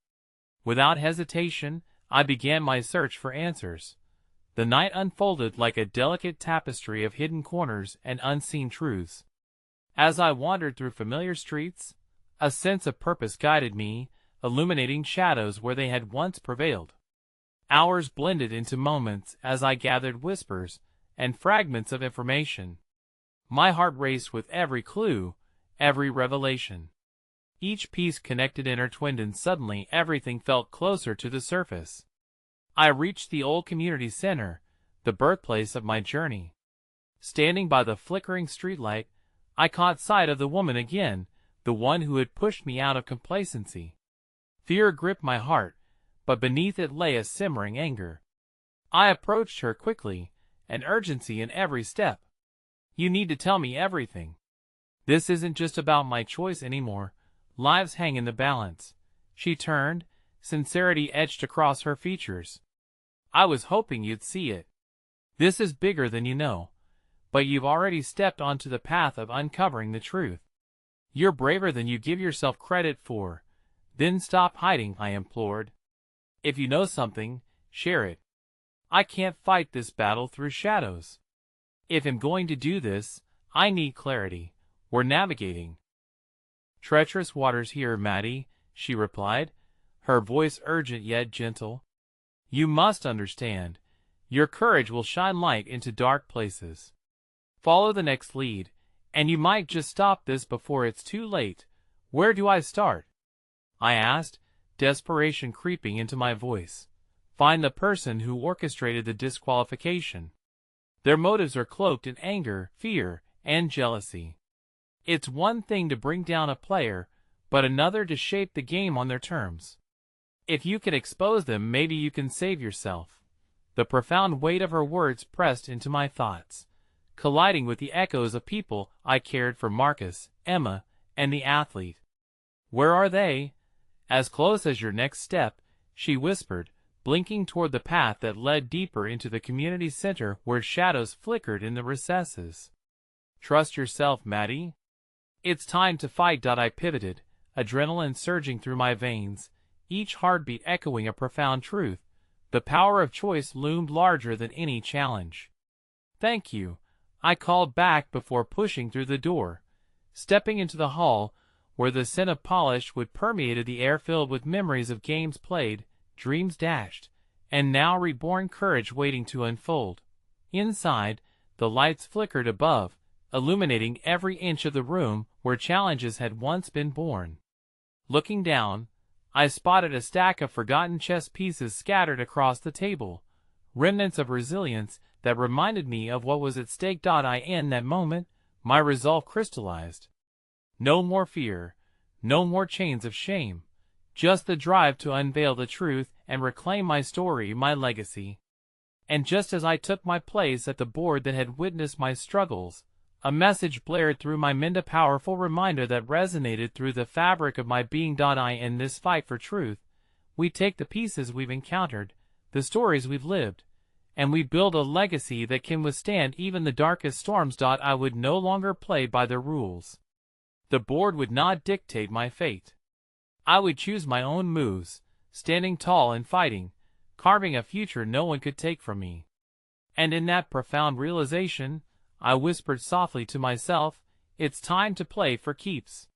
Without hesitation, I began my search for answers. The night unfolded like a delicate tapestry of hidden corners and unseen truths. As I wandered through familiar streets, a sense of purpose guided me, illuminating shadows where they had once prevailed. Hours blended into moments as I gathered whispers and fragments of information. My heart raced with every clue, every revelation. Each piece connected, intertwined, and suddenly everything felt closer to the surface. I reached the old community center, the birthplace of my journey. Standing by the flickering streetlight, I caught sight of the woman again, the one who had pushed me out of complacency. Fear gripped my heart, but beneath it lay a simmering anger. I approached her quickly, an urgency in every step. "You need to tell me everything. This isn't just about my choice anymore. Lives hang in the balance." She turned, sincerity etched across her features. "I was hoping you'd see it. This is bigger than you know, but you've already stepped onto the path of uncovering the truth. You're braver than you give yourself credit for. Then stop hiding," I implored. "If you know something, share it. I can't fight this battle through shadows. If I'm going to do this, I need clarity. We're navigating treacherous waters here, Maddie," she replied, her voice urgent yet gentle. "You must understand. Your courage will shine light into dark places. Follow the next lead, and you might just stop this before it's too late." "Where do I start?" I asked, desperation creeping into my voice. "Find the person who orchestrated the disqualification. Their motives are cloaked in anger, fear, and jealousy. It's one thing to bring down a player, but another to shape the game on their terms. If you can expose them, maybe you can save yourself." The profound weight of her words pressed into my thoughts, colliding with the echoes of people I cared for: Marcus, Emma, and the athlete. "Where are they?" "As close as your next step," she whispered, blinking toward the path that led deeper into the community center where shadows flickered in the recesses. "Trust yourself, Maddie. It's time to fight." I pivoted, adrenaline surging through my veins, each heartbeat echoing a profound truth. The power of choice loomed larger than any challenge. "Thank you," I called back before pushing through the door. Stepping into the hall, where the scent of polished wood permeated the air, filled with memories of games played, dreams dashed, and now reborn courage waiting to unfold. Inside, the lights flickered above, illuminating every inch of the room where challenges had once been born. Looking down, I spotted a stack of forgotten chess pieces scattered across the table, remnants of resilience that reminded me of what was at stake. In that moment, my resolve crystallized. No more fear, no more chains of shame, just the drive to unveil the truth and reclaim my story, my legacy. And just as I took my place at the board that had witnessed my struggles, a message blared through my mind, a powerful reminder that resonated through the fabric of my being. In this fight for truth, we take the pieces we've encountered, the stories we've lived, and we build a legacy that can withstand even the darkest storms. I would no longer play by the rules. The board would not dictate my fate. I would choose my own moves, standing tall and fighting, carving a future no one could take from me. And in that profound realization, I whispered softly to myself, "It's time to play for keeps."